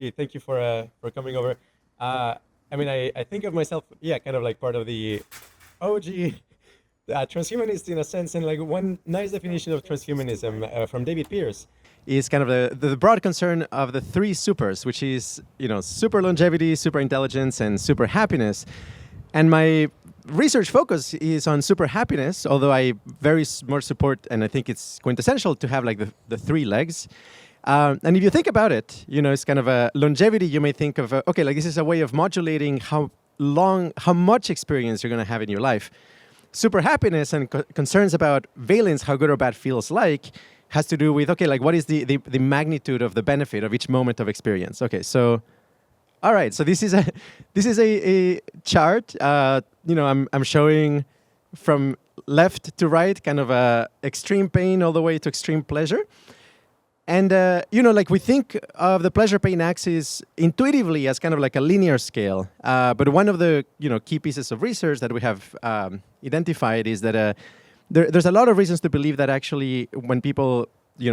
Hey, thank you for coming over. I mean, I think of myself, yeah, kind of like part of the OG transhumanist in a sense, and like one nice definition of transhumanism from David Pierce is kind of the broad concern of the three supers, which is super longevity, super intelligence, and super happiness. And my research focus is on super happiness, although I very much support, and I think it's quintessential to have like the three legs. And if you think about it, it's kind of a longevity. You may think of, okay, like this is a way of modulating how much experience you're going to have in your life. Super happiness and concerns about valence, how good or bad feels like, has to do with, okay, like what is the magnitude of the benefit of each moment of experience? Okay, so, all right, so this is a chart. I'm showing from left to right, kind of extreme pain all the way to extreme pleasure. And, like we think of the pleasure-pain axis intuitively as kind of like a linear scale. But one of the, key pieces of research that we have identified is that there's a lot of reasons to believe that actually when people,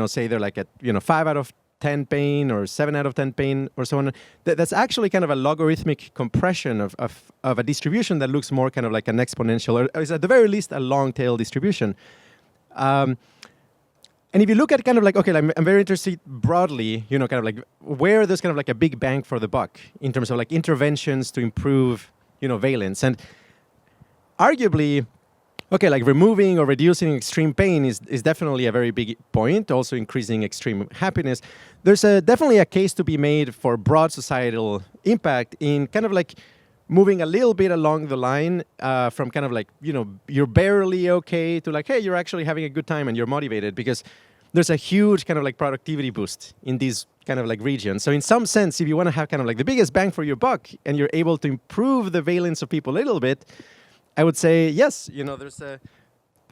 say they're like at, 5 out of 10 pain or 7 out of 10 pain or so on, that's actually kind of a logarithmic compression of a distribution that looks more kind of like an exponential, or is at the very least a long-tail distribution. And if you look at kind of like, okay, I'm very interested broadly, kind of like where there's kind of like a big bang for the buck in terms of like interventions to improve, valence. And arguably, okay, like removing or reducing extreme pain is definitely a very big point, also increasing extreme happiness. There's definitely a case to be made for broad societal impact in kind of like moving a little bit along the line from kind of like, you're barely okay to like, hey, you're actually having a good time and you're motivated, because there's a huge kind of like productivity boost in these kind of like regions. So in some sense, if you want to have kind of like the biggest bang for your buck and you're able to improve the valence of people a little bit, I would say, yes, there's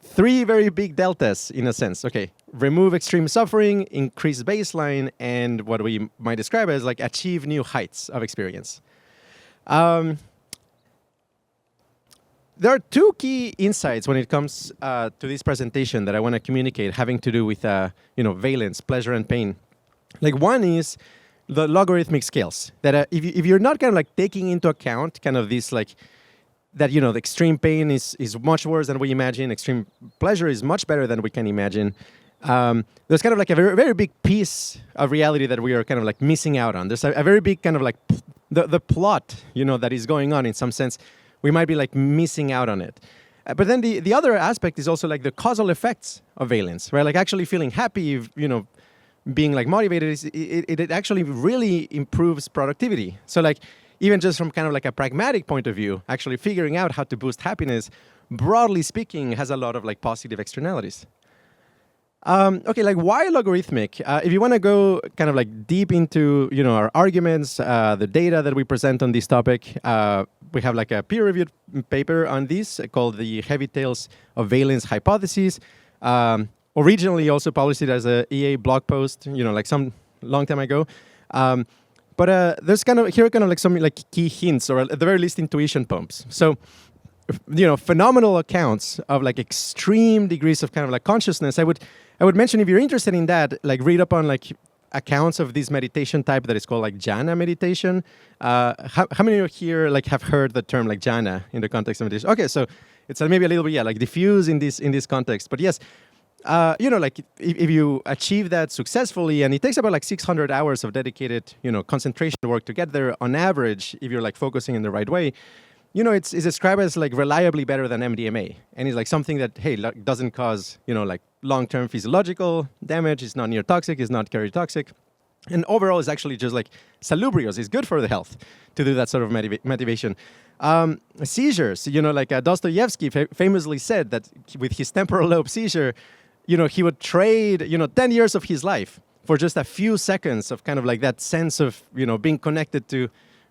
three very big deltas in a sense. Okay, remove extreme suffering, increase baseline, and what we might describe as like achieve new heights of experience. There are two key insights when it comes to this presentation that I want to communicate, having to do with valence, pleasure, and pain. Like one is the logarithmic scales. That if you're not kind of like taking into account kind of this like that the extreme pain is much worse than we imagine, extreme pleasure is much better than we can imagine. There's kind of like a very, very big piece of reality that we are kind of like missing out on. There's a very big kind of like the plot that is going on in some sense. We might be like missing out on it. But then the other aspect is also like the causal effects of valence, right? Like actually feeling happy, being like motivated, it actually really improves productivity. So like even just from kind of like a pragmatic point of view, actually figuring out how to boost happiness, broadly speaking, has a lot of like positive externalities. Okay, like why logarithmic? If you want to go kind of like deep into our arguments, the data that we present on this topic, we have like a peer-reviewed paper on this called the Heavy-Tailed Valence Hypothesis. Originally also published it as a EA blog post, like some long time ago. But there's kind of like some like key hints, or at the very least intuition pumps. So, phenomenal accounts of like extreme degrees of kind of like consciousness. I would mention, if you're interested in that, like read up on like accounts of this meditation type that is called like Jhāna meditation. How many of you here like have heard the term like Jhāna in the context of meditation? Okay, so it's maybe a little bit like diffuse in this context. But yes, like if you achieve that successfully, and it takes about like 600 hours of dedicated concentration work to get there on average, if you're like focusing in the right way. It's described as like reliably better than MDMA, and it's like something that doesn't cause like long-term physiological damage. It's not near toxic. It's not karyotoxic, and overall, it's actually just like salubrious. It's good for the health to do that sort of motivation. Seizures, like Dostoevsky famously said that with his temporal lobe seizure, he would trade 10 years of his life for just a few seconds of kind of like that sense of being connected to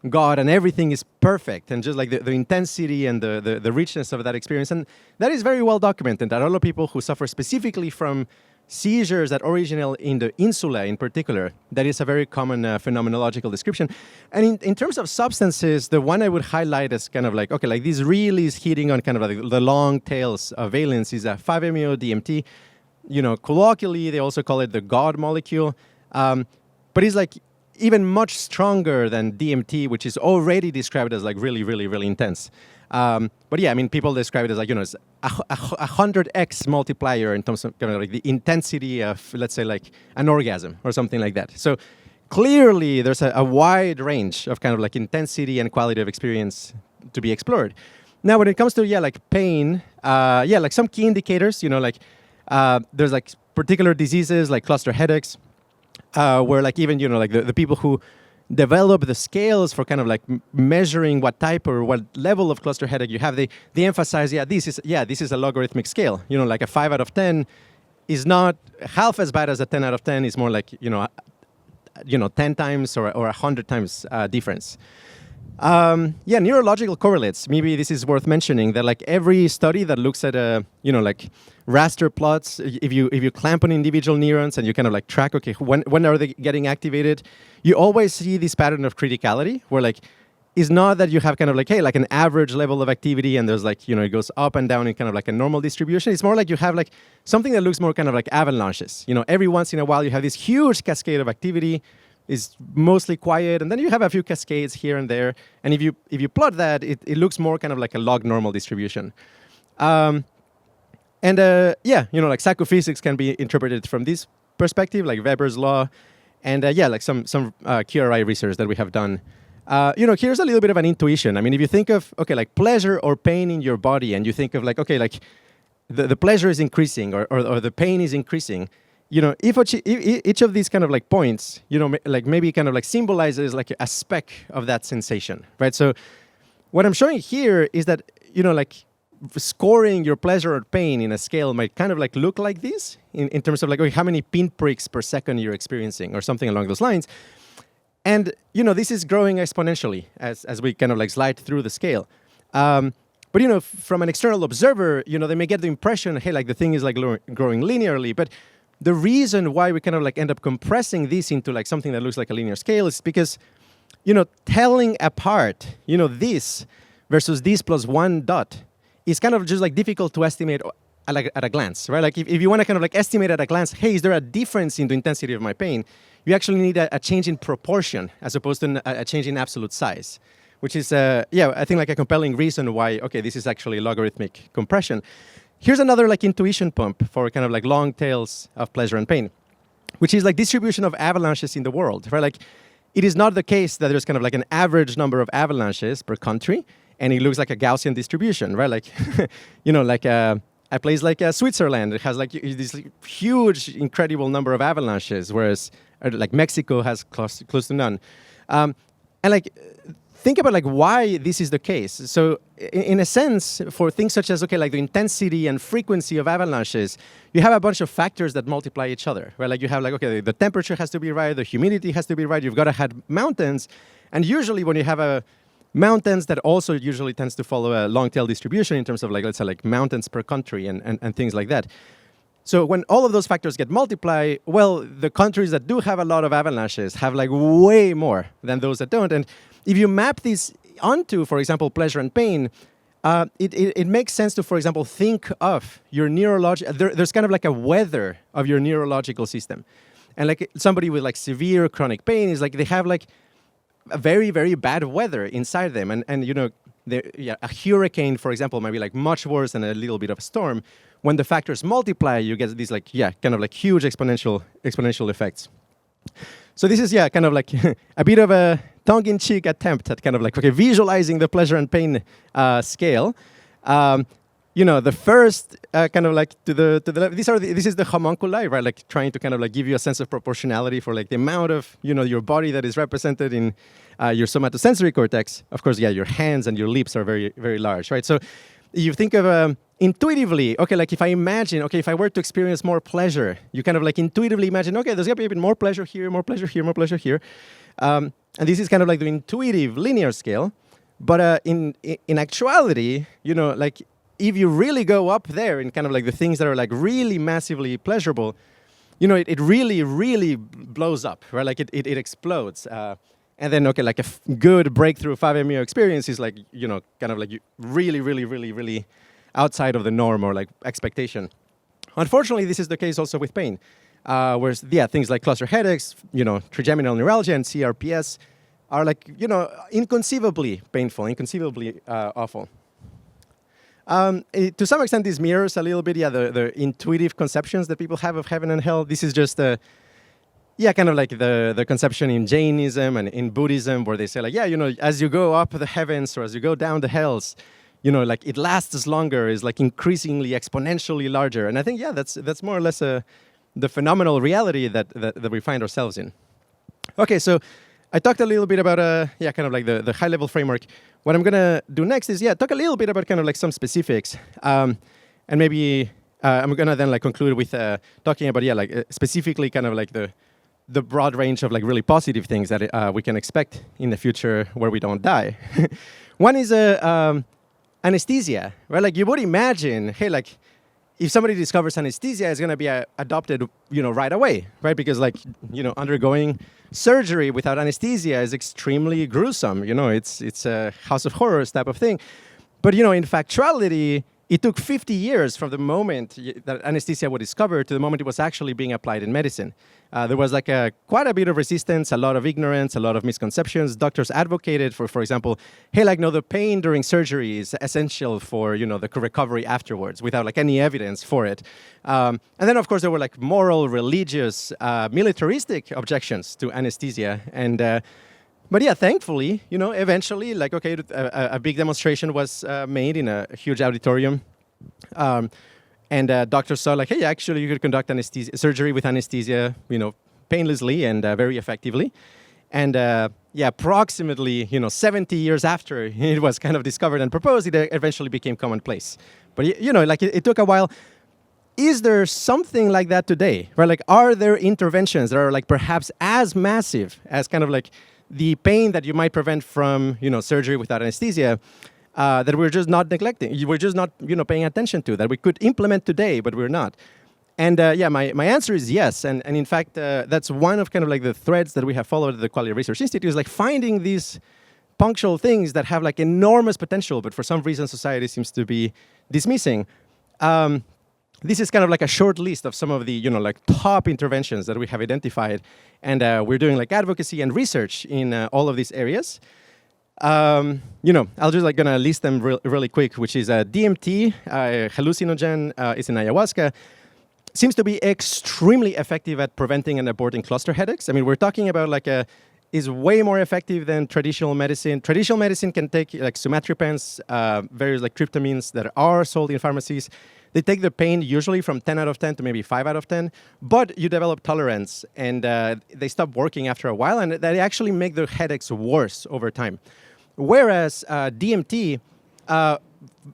God, and everything is perfect, and just like the intensity and the richness of that experience. And that is very well documented, that a lot of people who suffer specifically from seizures that originate in the insula in particular, that is a very common phenomenological description. And in terms of substances, the one I would highlight as kind of like, okay, like this really is hitting on kind of like the long tails of valence is a 5-MeO-DMT. Colloquially, they also call it the God molecule. But it's like even much stronger than DMT, which is already described as like really, really, really intense. But yeah, I mean, people describe it as like, it's a 100x multiplier in terms of kind of like the intensity of, let's say, like an orgasm or something like that. So clearly, there's a wide range of kind of like intensity and quality of experience to be explored. Now, when it comes to, like pain, like some key indicators, like there's like particular diseases like cluster headaches, where like even, like the people who develop the scales for kind of like measuring what type or what level of cluster headache you have, they emphasize, this is a logarithmic scale. Like a 5 out of 10 is not half as bad as a 10 out of 10. It's more like, 10 times or 100 times difference. Neurological correlates. Maybe this is worth mentioning that like every study that looks at like raster plots, if you clamp on individual neurons and you kind of like track, okay, when are they getting activated, you always see this pattern of criticality where like it's not that you have kind of like, hey, like an average level of activity and there's like, it goes up and down in kind of like a normal distribution. It's more like you have like something that looks more kind of like avalanches. Every once in a while you have this huge cascade of activity, is mostly quiet, and then you have a few cascades here and there. And if you plot that, it looks more kind of like a log normal distribution. Like psychophysics can be interpreted from this perspective, like Weber's law, and like some QRI research that we have done. Here's a little bit of an intuition. I mean, if you think of, okay, like pleasure or pain in your body, and you think of like, okay, like the pleasure is increasing or the pain is increasing, if each of these kind of like points, like maybe kind of like symbolizes like a speck of that sensation, right? So what I'm showing here is that, like scoring your pleasure or pain in a scale might kind of like look like this in terms of like, okay, how many pinpricks per second you're experiencing or something along those lines. And, this is growing exponentially as we kind of like slide through the scale. But, from an external observer, they may get the impression, hey, like the thing is like growing linearly, but the reason why we kind of like end up compressing this into like something that looks like a linear scale is because, telling apart, this versus this plus one dot is kind of just like difficult to estimate at a glance, right? Like if you want to kind of like estimate at a glance, hey, is there a difference in the intensity of my pain? You actually need a change in proportion as opposed to a change in absolute size, which is, I think like a compelling reason why, okay, this is actually logarithmic compression. Here's another like intuition pump for kind of like long tails of pleasure and pain, which is like distribution of avalanches in the world, right? Like it is not the case that there's kind of like an average number of avalanches per country, and it looks like a Gaussian distribution, right? Like, like a place like Switzerland, it has like this like, huge, incredible number of avalanches, whereas like Mexico has close to none. And like, think about like why this is the case. So in a sense, for things such as, okay, like the intensity and frequency of avalanches, you have a bunch of factors that multiply each other, right? Like you have like, okay, the temperature has to be right, the humidity has to be right, you've got to have mountains. And usually when you have mountains, that also usually tends to follow a long tail distribution in terms of like, let's say like mountains per country and things like that. So when all of those factors get multiplied, well, the countries that do have a lot of avalanches have like way more than those that don't. And if you map this onto, for example, pleasure and pain, it makes sense to, for example, think of your there's kind of like a weather of your neurological system. And like somebody with like severe chronic pain is like, they have like a very, very bad weather inside them. And a hurricane, for example, might be like much worse than a little bit of a storm. When the factors multiply, you get these like, kind of like huge exponential effects. So this is, kind of like a bit of a tongue-in-cheek attempt at kind of like, okay, visualizing the pleasure and pain scale. The first kind of like to the left, this is the homunculi, right? Like trying to kind of like give you a sense of proportionality for like the amount of, your body that is represented in your somatosensory cortex. Of course, your hands and your lips are very, very large, right? So you think of intuitively, okay, like if I imagine, okay, if I were to experience more pleasure, you kind of like intuitively imagine, okay, there's going to be a bit more pleasure here, more pleasure here, more pleasure here. And this is kind of like the intuitive linear scale. But in actuality, like if you really go up there in kind of like the things that are like really massively pleasurable, it really, really blows up, right? Like it explodes. And then, okay, like a good breakthrough 5-MeO experience is like, kind of like really, really, really, really outside of the norm or like expectation. Unfortunately, this is the case also with pain. things like cluster headaches, trigeminal neuralgia and CRPS are like, inconceivably painful, inconceivably awful. To some extent, this mirrors a little bit, the intuitive conceptions that people have of heaven and hell. This is just kind of like the conception in Jainism and in Buddhism, where they say like, as you go up the heavens or as you go down the hells, like it lasts longer, is like increasingly exponentially larger. And I think, that's more or less the phenomenal reality that we find ourselves in. Okay, so I talked a little bit about kind of like the high-level framework. What I'm gonna do next is talk a little bit about kind of like some specifics, and maybe I'm gonna then like conclude with talking about specifically kind of like the broad range of like really positive things that we can expect in the future where we don't die. One is anesthesia, right? Like you would imagine, hey, like if somebody discovers anesthesia, it's going to be adopted, right away, right? Because like, undergoing surgery without anesthesia is extremely gruesome. It's a house of horrors type of thing. But, in factuality, it took 50 years from the moment that anesthesia was discovered to the moment it was actually being applied in medicine. There was like quite a bit of resistance, a lot of ignorance, a lot of misconceptions. Doctors advocated for example, hey, like, no, the pain during surgery is essential for, the recovery afterwards without like any evidence for it. And then, of course, there were like moral, religious, militaristic objections to anesthesia. And but thankfully, eventually, like, okay, a big demonstration was made in a huge auditorium. And doctors saw, like, hey, actually, you could conduct surgery with anesthesia, painlessly and very effectively. And approximately, 70 years after it was kind of discovered and proposed, it eventually became commonplace. But, like, it took a while. Is there something like that today? Right? Like, are there interventions that are, like, perhaps as massive as kind of like the pain that you might prevent from, surgery without anesthesia, that we're just not neglecting, we're just not, paying attention to, that we could implement today, but we're not? And my answer is yes. And in fact, that's one of kind of like the threads that we have followed at the Qualia Research Institute, is like finding these punctual things that have like enormous potential, but for some reason society seems to be dismissing. This is kind of like a short list of some of the, like top interventions that we have identified. And we're doing like advocacy and research in all of these areas. I'll just like gonna list them really quick, which is DMT, hallucinogen, is in ayahuasca, seems to be extremely effective at preventing and aborting cluster headaches. I mean, we're talking about like is way more effective than traditional medicine. Traditional medicine can take like sumatripans, various like tryptamines that are sold in pharmacies. They take the pain usually from 10 out of 10 to maybe 5 out of 10, but you develop tolerance and they stop working after a while, and they actually make the headaches worse over time. Whereas DMT,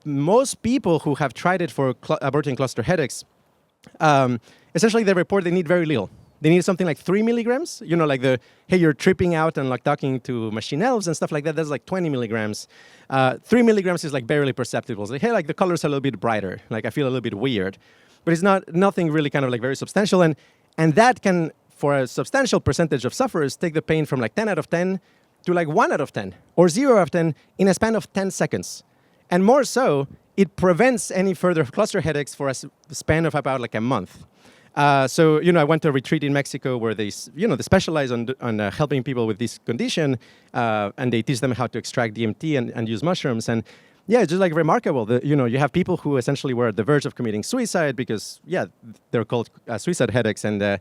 most people who have tried it for aborting cluster headaches, essentially they report they need very little. They need something like 3 milligrams, like hey, you're tripping out and like talking to machine elves and stuff like that. That's like 20 milligrams. 3 milligrams is like barely perceptible. It's like, hey, like the color's a little bit brighter. Like I feel a little bit weird, but it's nothing really kind of like very substantial. And that can, for a substantial percentage of sufferers, take the pain from like 10 out of 10 to like 1 out of 10 or 0 out of 10 in a span of 10 seconds. And more so, it prevents any further cluster headaches for a span of about like a month. So, I went to a retreat in Mexico where they specialize on helping people with this condition, and they teach them how to extract DMT and use mushrooms. And it's just like remarkable that, you have people who essentially were at the verge of committing suicide because, they're called suicide headaches. And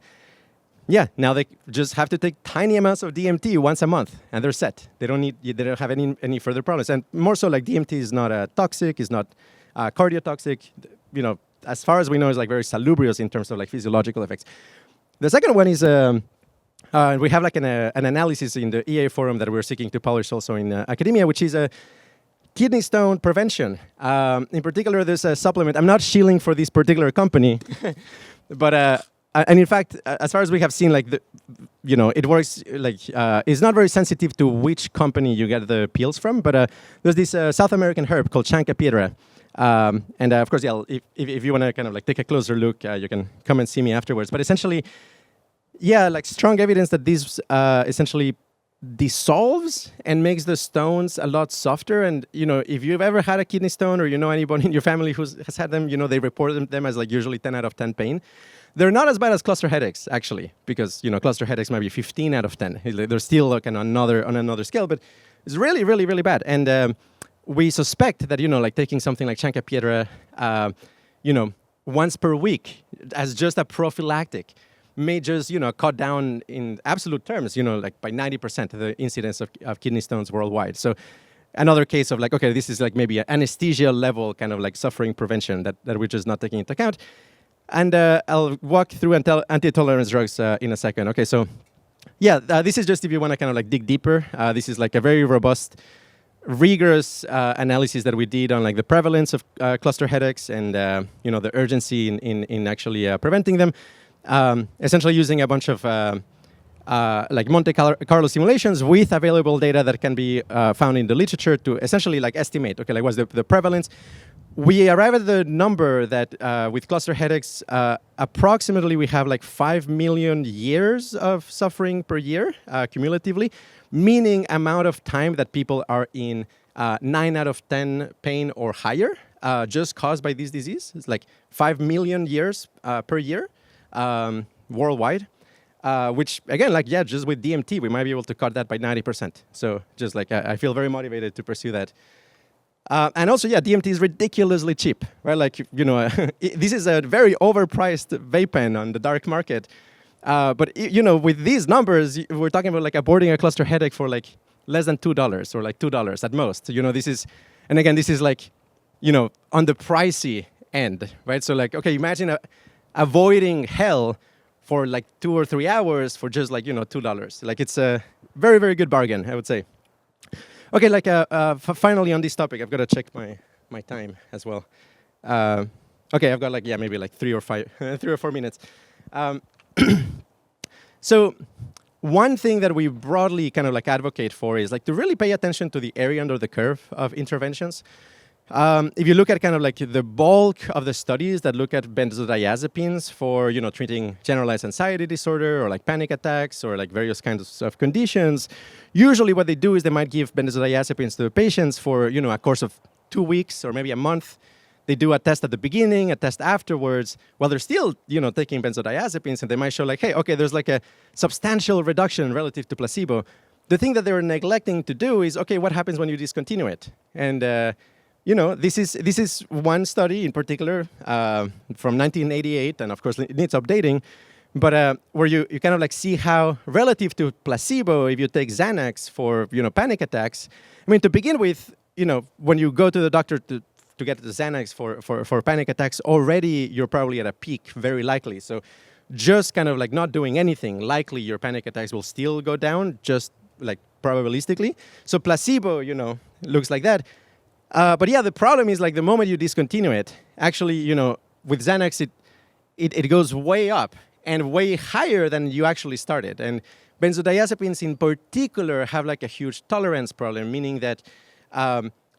now they just have to take tiny amounts of DMT once a month and they're set. They don't have any further problems. And more so, like, DMT is not toxic, is not cardiotoxic, as far as we know, is like very salubrious in terms of like physiological effects. The second one is, we have like an analysis in the EA forum that we're seeking to publish also in academia, which is a kidney stone prevention. In particular, there's a supplement. I'm not shilling for this particular company, but and in fact, as far as we have seen, like it works like it's not very sensitive to which company you get the pills from. But there's this South American herb called Chanca Piedra. And of course, if you want to kind of like take a closer look, you can come and see me afterwards. But essentially, like strong evidence that these essentially dissolves and makes the stones a lot softer. And if you've ever had a kidney stone, or anybody in your family who has had them, they report them as like usually 10 out of 10 pain. They're not as bad as cluster headaches, actually, because cluster headaches might be 15 out of 10. They're still like on another scale, but it's really, really, really bad. And we suspect that like taking something like Chanca Piedra, once per week as just a prophylactic may just cut down in absolute terms, like by 90% the incidence of kidney stones worldwide. So another case of like, okay, this is like maybe an anesthesia level kind of like suffering prevention that we're just not taking into account. And I'll walk through anti-tolerance drugs in a second. Okay, so yeah, this is just if you want to kind of like dig deeper. This is like a very robust, rigorous analysis that we did on like the prevalence of cluster headaches and the urgency in actually preventing them. Essentially using a bunch of like Monte Carlo simulations with available data that can be found in the literature to essentially like estimate, okay, like what's the prevalence. We arrive at the number that with cluster headaches, approximately we have like 5 million years of suffering per year cumulatively, meaning amount of time that people are in 9 out of 10 pain or higher just caused by this disease. It's like 5 million years per year worldwide, which again, like, yeah, just with DMT, we might be able to cut that by 90%. So just like, I feel very motivated to pursue that. And also, yeah, DMT is ridiculously cheap, right? Like, this is a very overpriced vape pen on the dark market. But, with these numbers, we're talking about like aborting a cluster headache for like less than $2 or like $2 at most. This is, and again, this is like, on the pricey end, right? So like, okay, imagine avoiding hell for like 2 or 3 hours for just like, $2. Like it's a very, very good bargain, I would say. Okay, like finally on this topic, I've got to check my time as well. Okay, I've got like, yeah, maybe like 3 or 4 minutes. So one thing that we broadly kind of like advocate for is like to really pay attention to the area under the curve of interventions. If you look at kind of like the bulk of the studies that look at benzodiazepines for, treating generalized anxiety disorder or like panic attacks or like various kinds of conditions, usually what they do is they might give benzodiazepines to the patients for, a course of 2 weeks or maybe a month. They do a test at the beginning, a test afterwards, while they're still, taking benzodiazepines, and they might show like, hey, okay, there's like a substantial reduction relative to placebo. The thing that they were neglecting to do is, okay, what happens when you discontinue it? And this is one study in particular from 1988, and of course it needs updating, but where you kind of like see how relative to placebo, if you take Xanax for panic attacks, I mean, to begin with, when you go to the doctor to get the Xanax for panic attacks, already you're probably at a peak, very likely. So just kind of like not doing anything, likely your panic attacks will still go down, just like probabilistically. So placebo, looks like that. But yeah, the problem is like the moment you discontinue it, actually, with Xanax, it goes way up and way higher than you actually started. And benzodiazepines in particular have like a huge tolerance problem, meaning that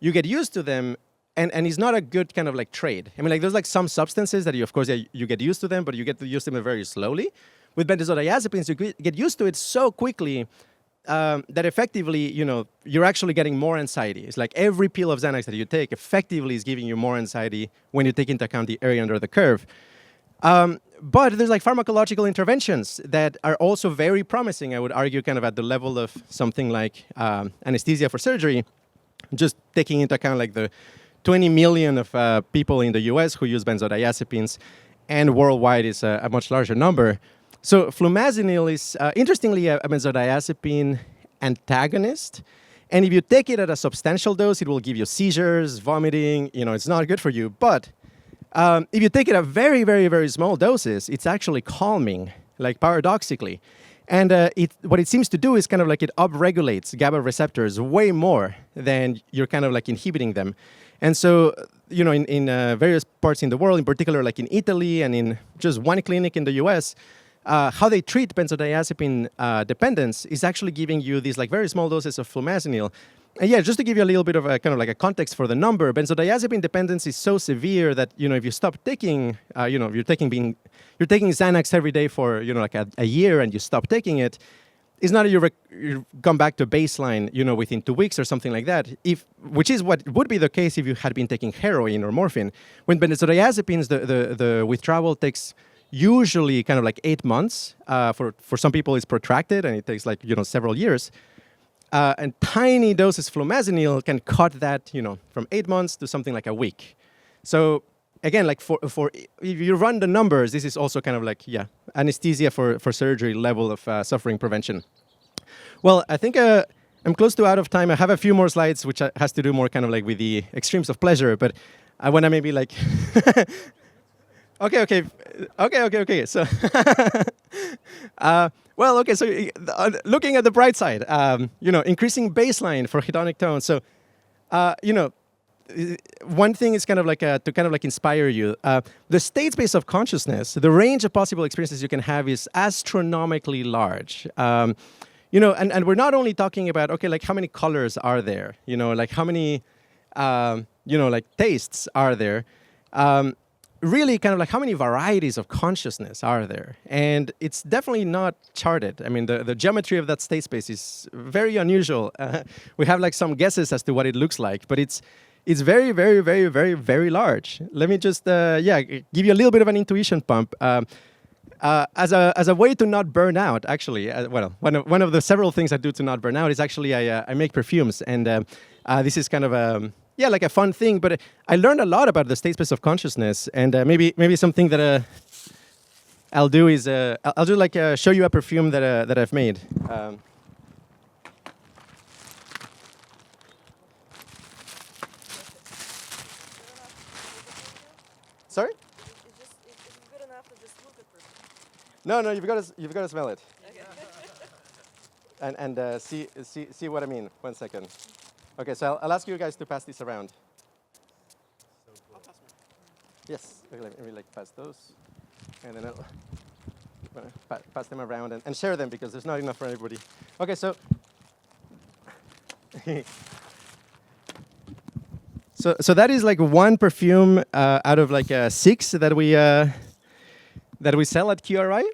you get used to them and it's not a good kind of like trade. I mean, like there's like some substances that you get used to them, but you get to use them very slowly. With benzodiazepines, you get used to it so quickly that effectively, you're actually getting more anxiety. It's like every pill of Xanax that you take effectively is giving you more anxiety when you take into account the area under the curve. But there's like pharmacological interventions that are also very promising, I would argue, kind of at the level of something like anesthesia for surgery, just taking into account like the 20 million of people in the US who use benzodiazepines, and worldwide is a much larger number. So flumazenil is, interestingly, a benzodiazepine antagonist. And if you take it at a substantial dose, it will give you seizures, vomiting. It's not good for you. But if you take it at very, very, very small doses, it's actually calming, like paradoxically. And what it seems to do is kind of like it upregulates GABA receptors way more than you're kind of like inhibiting them. And so, in various parts in the world, in particular like in Italy and in just one clinic in the US, how they treat benzodiazepine dependence is actually giving you these like very small doses of flumazenil. And yeah, just to give you a little bit of a kind of like a context for the number, benzodiazepine dependence is so severe that if you stop taking, you're taking Xanax every day for like a year and you stop taking it, it's not you come back to baseline, within 2 weeks or something like that. Which is what would be the case if you had been taking heroin or morphine. When benzodiazepines, the withdrawal takes usually kind of like 8 months. For some people, it's protracted and it takes like several years. And tiny doses flumazenil can cut that from 8 months to something like a week. So again, like for if you run the numbers, this is also kind of like anesthesia for surgery level of suffering prevention. Well, I think I'm close to out of time. I have a few more slides, which has to do more kind of like with the extremes of pleasure, but I want to maybe like okay. So well, okay. So looking at the bright side, increasing baseline for hedonic tone. So one thing is kind of like to kind of like inspire you. The state space of consciousness, the range of possible experiences you can have is astronomically large. And we're not only talking about, okay, like how many colors are there? Like how many, like tastes are there? Really kind of like how many varieties of consciousness are there? And it's definitely not charted. I mean, the geometry of that state space is very unusual. We have like some guesses as to what it looks like, but it's very, very, very, very, very large. Let me just, give you a little bit of an intuition pump. As a way to not burn out, actually, one of the several things I do to not burn out is actually I make perfumes, and this is kind of like a fun thing. But I learned a lot about the state space of consciousness, and maybe something that I'll do is I'll do like show you a perfume that I've made. Sorry? Is it good enough to just look at perfume? No, you've got to smell it. Okay. And see what I mean. 1 second. Okay, so I'll ask you guys to pass this around. So cool. I'll pass them. Yes. Okay, let me pass those, and then I'll pass them around and share them because there's not enough for everybody. Okay, so. So that is like one perfume out of like 6 that we sell at QRI.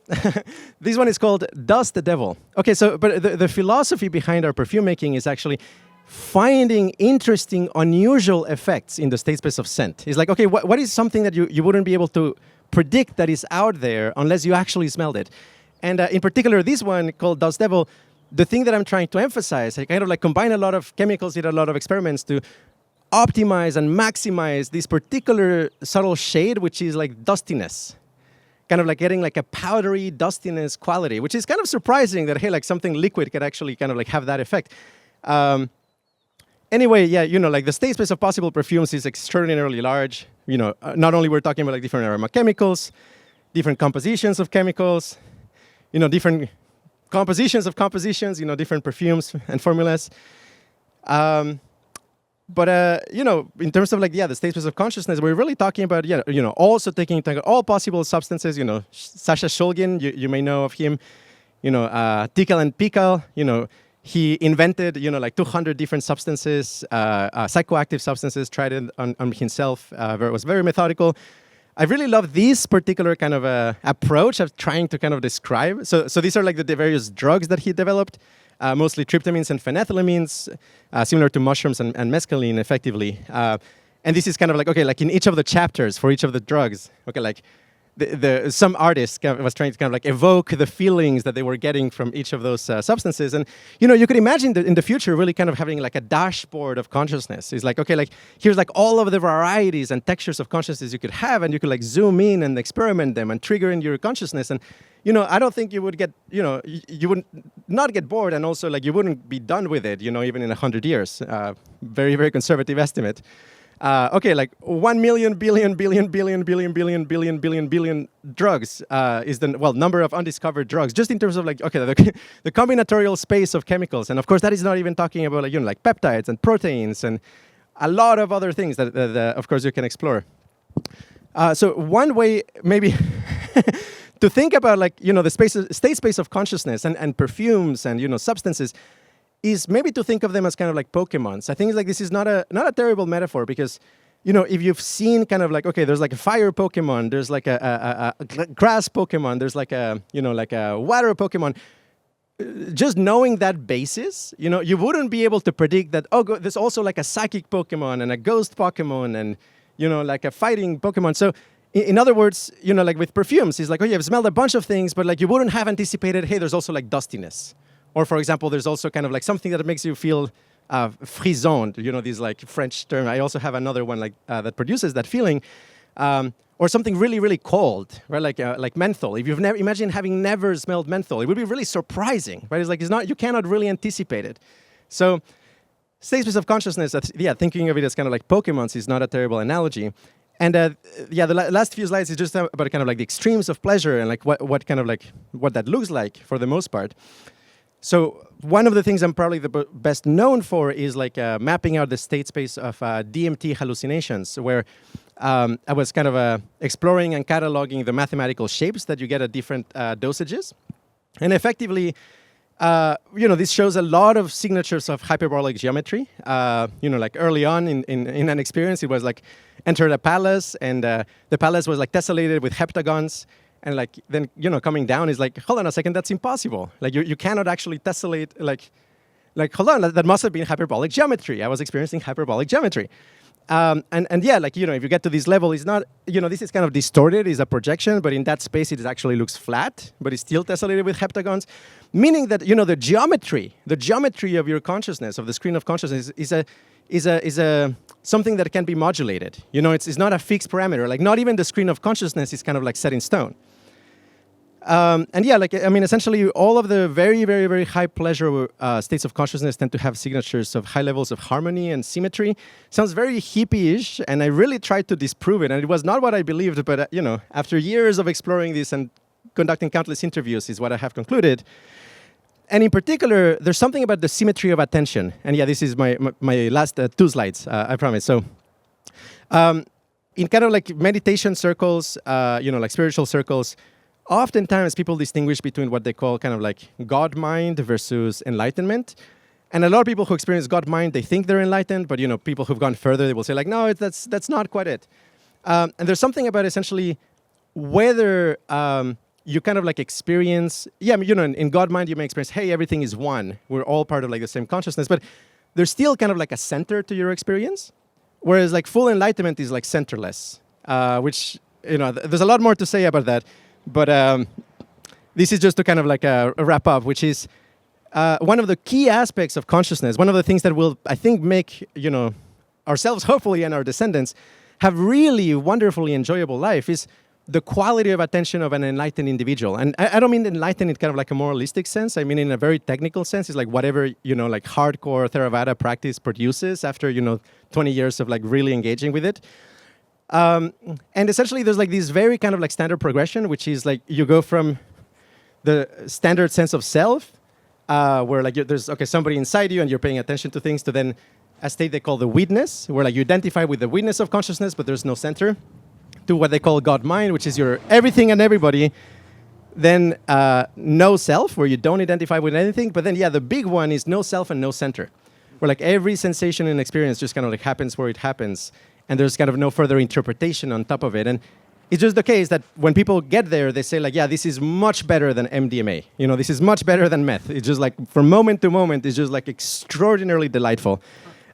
This one is called Dust the Devil. Okay, so but the philosophy behind our perfume making is actually finding interesting, unusual effects in the state space of scent. It's like, okay, what is something that you wouldn't be able to predict that is out there unless you actually smelled it? And in particular, this one called Dust Devil, the thing that I'm trying to emphasize, I kind of like combine a lot of chemicals, did a lot of experiments to optimize and maximize this particular subtle shade, which is like dustiness. Kind of like getting like a powdery dustiness quality, which is kind of surprising that, hey, like something liquid could actually kind of like have that effect. Anyway, like the state space of possible perfumes is extraordinarily large. Not only we're talking about like different aroma chemicals, different compositions of chemicals, different compositions of compositions, different perfumes and formulas. But in terms of like the state space of consciousness, we're really talking about also taking into account all possible substances. Sasha Shulgin, you may know of him. Tikal and Pikal. He invented like 200 different substances, psychoactive substances. Tried it on himself. Was very methodical. I really love this particular kind of approach of trying to kind of describe. So these are like the various drugs that he developed. Mostly tryptamines and phenethylamines, similar to mushrooms and mescaline, effectively. And this is kind of like, okay, like in each of the chapters for each of the drugs, okay, like some artist was trying to kind of like evoke the feelings that they were getting from each of those substances. And, you could imagine that in the future really kind of having like a dashboard of consciousness. It's like, okay, like here's like all of the varieties and textures of consciousness you could have, and you could like zoom in and experiment them and trigger in your consciousness. And, I don't think you would get, you would not get bored, and also like you wouldn't be done with it, even in 100 years. Very, very conservative estimate. Okay, like 1 million billion drugs is the number of undiscovered drugs, just in terms of like, okay, the combinatorial space of chemicals. And of course, that is not even talking about like, like peptides and proteins and a lot of other things that of course, you can explore. So one way maybe to think about like, the state space of consciousness and perfumes and, substances is maybe to think of them as kind of like Pokemons. I think like this is not a terrible metaphor because, if you've seen kind of like, okay, there's like a fire Pokemon, there's like a grass Pokemon, there's like a, like a water Pokemon. just knowing that basis, you wouldn't be able to predict that, there's also like a psychic Pokemon and a ghost Pokemon and, like a fighting Pokemon. So in other words, like with perfumes, it's like, you've smelled a bunch of things, but like you wouldn't have anticipated, hey, there's also like dustiness. Or for example, there's also kind of like something that makes you feel frisson, these like French term. I also have another one like that produces that feeling. Or something really, really cold, right? Like menthol. If you've never, imagine having never smelled menthol, it would be really surprising, right? It's not, you cannot really anticipate it. So states of consciousness, thinking of it as kind of like Pokemons is not a terrible analogy. And the last few slides is just about kind of like the extremes of pleasure and like what that looks like for the most part. So one of the things I'm probably the best known for is like mapping out the state space of DMT hallucinations, where I was kind of exploring and cataloging the mathematical shapes that you get at different dosages. And effectively, this shows a lot of signatures of hyperbolic geometry. Like early on in an experience, it was like entered a palace, and the palace was like tessellated with heptagons. And like then, coming down is like, hold on a second, that's impossible. Like you cannot actually tessellate, like hold on, that must have been hyperbolic geometry. I was experiencing hyperbolic geometry. If you get to this level, it's not, this is kind of distorted, it's a projection, but in that space it actually looks flat, but it's still tessellated with heptagons, meaning that, the geometry of your consciousness, of the screen of consciousness is something that can be modulated. It's not a fixed parameter, like not even the screen of consciousness is kind of like set in stone. Essentially, all of the very, very, very high pleasure states of consciousness tend to have signatures of high levels of harmony and symmetry. Sounds very hippie-ish, and I really tried to disprove it, and it was not what I believed, but, after years of exploring this and conducting countless interviews is what I have concluded. And in particular, there's something about the symmetry of attention. And this is my last 2 slides, I promise. So in kind of like meditation circles, like spiritual circles, oftentimes people distinguish between what they call kind of like God mind versus enlightenment. And a lot of people who experience God mind, they think they're enlightened, but people who've gone further, they will say like, no, that's not quite it. And there's something about essentially whether you kind of like experience, in God mind you may experience, hey, everything is one. We're all part of like the same consciousness, but there's still kind of like a center to your experience. Whereas like full enlightenment is like centerless, which, there's a lot more to say about that. But this is just to kind of like wrap up, which is one of the key aspects of consciousness, one of the things that will, I think, make, ourselves, hopefully, and our descendants have really wonderfully enjoyable life is the quality of attention of an enlightened individual. And I don't mean enlightened in kind of like a moralistic sense. I mean in a very technical sense. It's like whatever, like hardcore Theravada practice produces after, 20 years of like really engaging with it. And essentially there's like this very kind of like standard progression, which is like you go from the standard sense of self, where like there's somebody inside you and you're paying attention to things, to then a state they call the witness, where like you identify with the witness of consciousness, but there's no center, to what they call God mind, which is your everything and everybody. Then no self, where you don't identify with anything. But then, the big one is no self and no center, where like every sensation and experience just kind of like happens where it happens, and there's kind of no further interpretation on top of it. And it's just the case that when people get there, they say like, this is much better than MDMA. This is much better than meth. It's just like from moment to moment, it's just like extraordinarily delightful.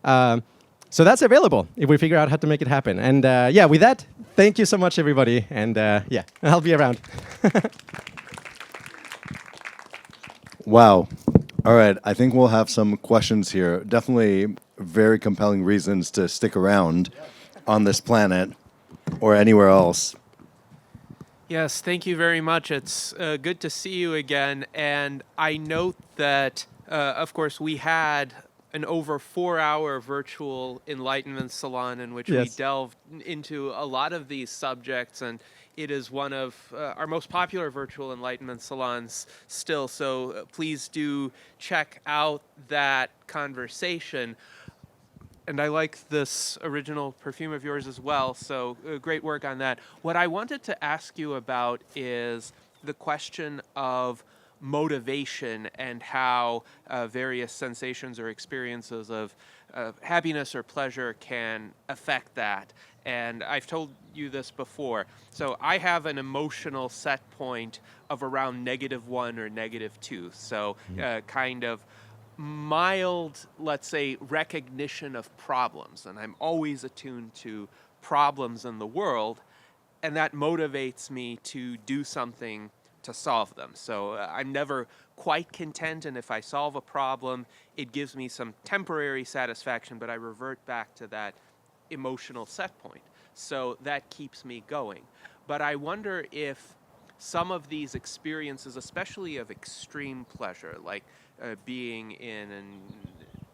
So that's available if we figure out how to make it happen. And with that, thank you so much, everybody. And I'll be around. Wow. All right. I think we'll have some questions here. Definitely very compelling reasons to stick around on this planet or anywhere else. Yes, thank you very much. It's good to see you again. And I note that, of course, we had an over 4-hour virtual Enlightenment salon in which we delved into a lot of these subjects, and it is one of our most popular virtual Enlightenment salons still, so please do check out that conversation. And I like this original perfume of yours as well, so great work on that. What I wanted to ask you about is the question of motivation and how various sensations or experiences of happiness or pleasure can affect that. And I've told you this before. So I have an emotional set point of around -1 or -2. So kind of mild, let's say, recognition of problems. And I'm always attuned to problems in the world. And that motivates me to do something to solve them. So I'm never quite content, and if I solve a problem, it gives me some temporary satisfaction, but I revert back to that emotional set point. So that keeps me going. But I wonder if some of these experiences, especially of extreme pleasure, like being in an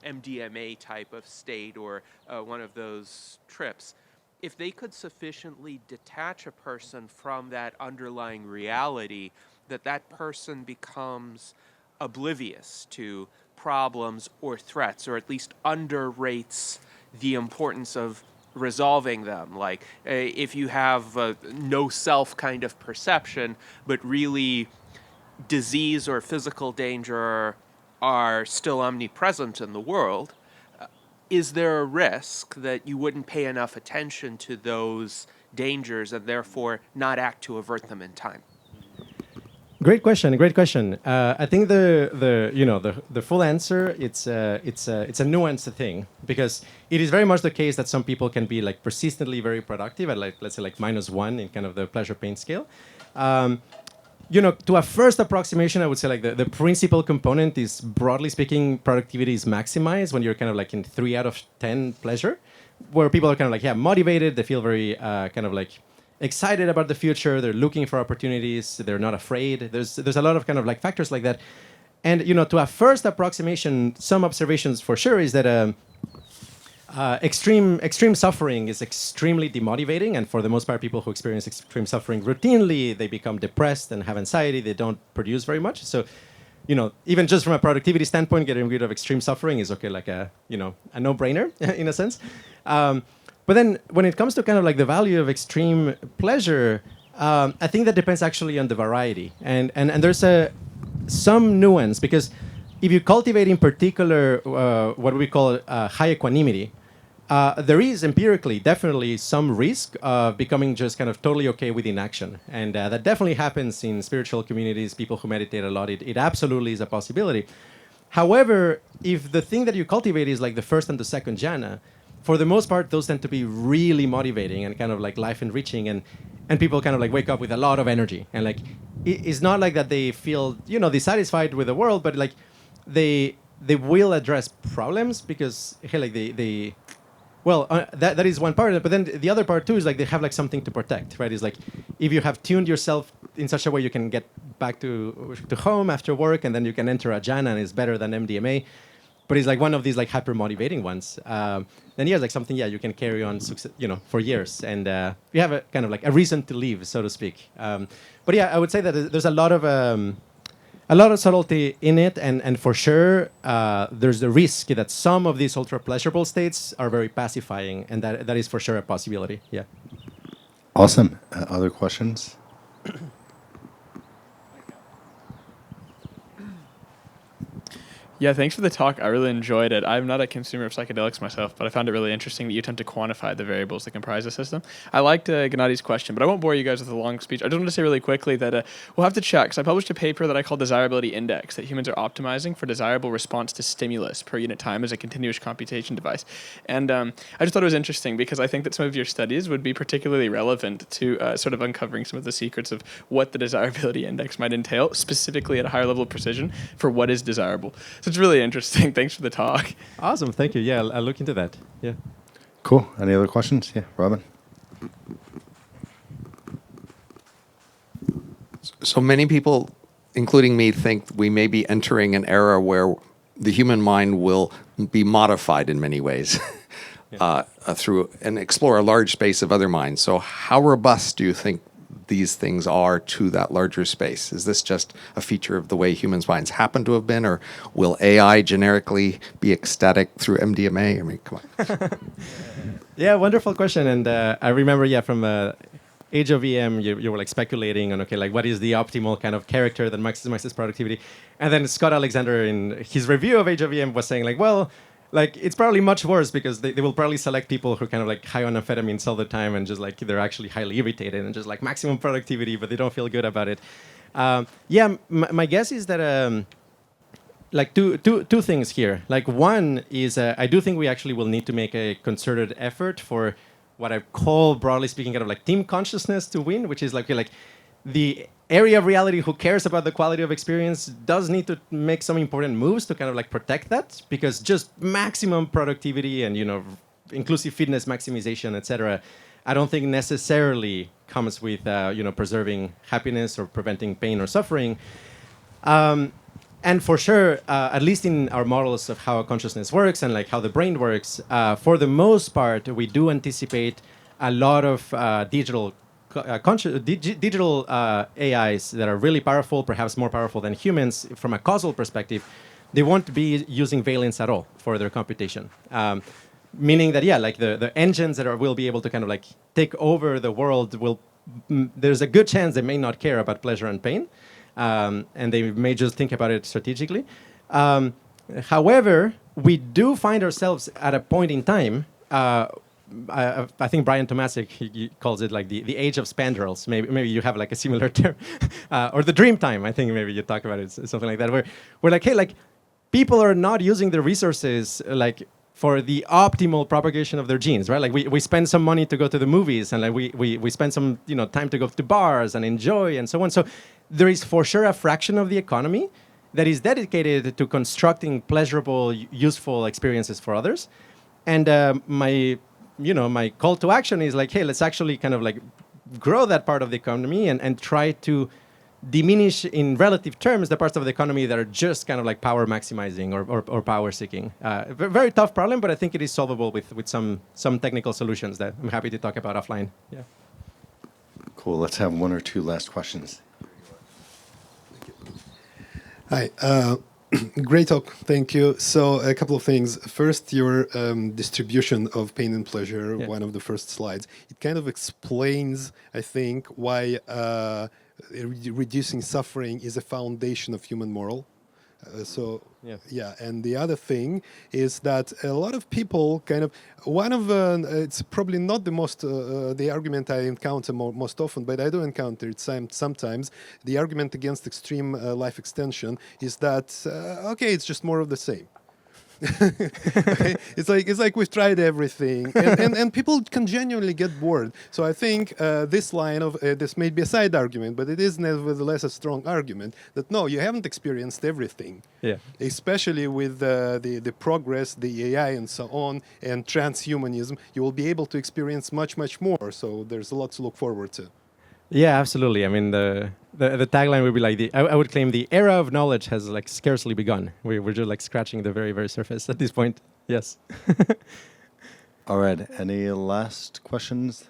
MDMA type of state or one of those trips, if they could sufficiently detach a person from that underlying reality, that person becomes oblivious to problems or threats, or at least underrates the importance of resolving them. Like if you have no self kind of perception, but really disease or physical danger are still omnipresent in the world, is there a risk that you wouldn't pay enough attention to those dangers and therefore not act to avert them in time? Great question. Great question. I think the full answer it's a nuanced thing, because it is very much the case that some people can be like persistently very productive at like, let's say, like -1 in kind of the pleasure pain scale. To a first approximation, I would say like the principal component is, broadly speaking, productivity is maximized when you're kind of like in 3 out of 10 pleasure, where people are kind of like, motivated, they feel very kind of like excited about the future, they're looking for opportunities, they're not afraid. There's a lot of kind of like factors like that. And, to a first approximation, some observations for sure is that extreme suffering is extremely demotivating, and for the most part, people who experience extreme suffering routinely, they become depressed and have anxiety. They don't produce very much. So, even just from a productivity standpoint, getting rid of extreme suffering is okay, like a no-brainer in a sense. But then, when it comes to kind of like the value of extreme pleasure, I think that depends actually on the variety, and there's some nuance, because if you cultivate in particular what we call high equanimity, there is empirically definitely some risk of becoming just kind of totally okay with inaction. And that definitely happens in spiritual communities, people who meditate a lot. It absolutely is a possibility. However, if the thing that you cultivate is like the first and the second jhana, for the most part, those tend to be really motivating and kind of like life enriching. And people kind of like wake up with a lot of energy. And like, it's not like that they feel, dissatisfied with the world, but like, they will address problems because that is one part of it. But then the other part too is like they have like something to protect, right? It's like if you have tuned yourself in such a way you can get back to home after work, and then you can enter a jhana, and it's better than MDMA. But it's like one of these like hyper motivating ones. Then like something you can carry on for years, and you have a kind of like a reason to live, so to speak. But I would say that there's a lot of subtlety in it, and for sure, there's the risk that some of these ultra pleasurable states are very pacifying, and that is for sure a possibility. Yeah. Awesome. Other questions? Yeah, thanks for the talk. I really enjoyed it. I'm not a consumer of psychedelics myself, but I found it really interesting that you attempt to quantify the variables that comprise the system. I liked Gennadi's question, but I won't bore you guys with a long speech. I just want to say really quickly that we'll have to check, because I published a paper that I call Desirability Index, that humans are optimizing for desirable response to stimulus per unit time as a continuous computation device. And I just thought it was interesting, because I think that some of your studies would be particularly relevant to sort of uncovering some of the secrets of what the Desirability Index might entail, specifically at a higher level of precision for what is desirable. So it's really interesting. Thanks for the talk. Awesome. Thank you. Yeah, I'll look into that. Yeah. Cool. Any other questions? Yeah, Robin. So many people, including me, think we may be entering an era where the human mind will be modified in many ways through and explore a large space of other minds. So how robust do you think these things are to that larger space? Is this just a feature of the way humans' minds happen to have been, or will AI generically be ecstatic through MDMA? I mean, come on. Yeah, wonderful question. And I remember, from Age of EM, you were like speculating on, okay, like what is the optimal kind of character that maximizes productivity? And then Scott Alexander in his review of Age of EM was saying like, well, like it's probably much worse because they will probably select people who are kind of like high on amphetamines all the time and just like they're actually highly irritated and just like maximum productivity, but they don't feel good about it. My guess is that like two things here. Like one is I do think we actually will need to make a concerted effort for what I call, broadly speaking, kind of like team consciousness to win, which is like the area of reality who cares about the quality of experience does need to make some important moves to kind of like protect that, because just maximum productivity and, you know, inclusive fitness maximization, etc., I don't think necessarily comes with, you know, preserving happiness or preventing pain or suffering. And for sure, at least in our models of how consciousness works and like how the brain works, for the most part, we do anticipate a lot of digital AIs that are really powerful, perhaps more powerful than humans from a causal perspective. They won't be using valence at all for their computation. Meaning that, yeah, like the engines that will be able to kind of like take over the world there's a good chance they may not care about pleasure and pain. And they may just think about it strategically. However, we do find ourselves at a point in time, I think Brian Tomasik, he calls it like the age of spandrels. Maybe you have like a similar term. Or the dream time, I think maybe you talk about it, something like that, where we're like, hey, like people are not using their resources like for the optimal propagation of their genes, right? Like we spend some money to go to the movies, and like we spend some, you know, time to go to bars and enjoy and so on. So there is for sure a fraction of the economy that is dedicated to constructing pleasurable, useful experiences for others. And my call to action is like, hey, let's actually kind of like grow that part of the economy and try to diminish in relative terms the parts of the economy that are just kind of like power maximizing or power seeking. Very tough problem, but I think it is solvable with some technical solutions that I'm happy to talk about offline. Yeah. Cool. Let's have one or two last questions. Hi. Great talk. Thank you. So a couple of things. First, your distribution of pain and pleasure, one of the first slides. It kind of explains, I think, why reducing suffering is a foundation of human moral. And the other thing is that a lot of people kind of, it's probably not the most, the argument I encounter most often, but I do encounter it sometimes. The argument against extreme life extension is that, okay, it's just more of the same. Okay? It's like we've tried everything, and people can genuinely get bored. So I think this line of this may be a side argument, but it is nevertheless a strong argument that no, you haven't experienced everything. Yeah. Especially with the progress, the AI, and so on, and transhumanism, you will be able to experience much more. So there's a lot to look forward to. Yeah, absolutely. I mean, the tagline would be like, I would claim the era of knowledge has like scarcely begun. We're just like scratching the very, very surface at this point. Yes. All right. Any last questions?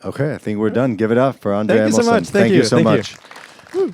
Okay, I think we're done. Give it up for Andrés Emilsson. Thank you so much. Thank you so much. Woo.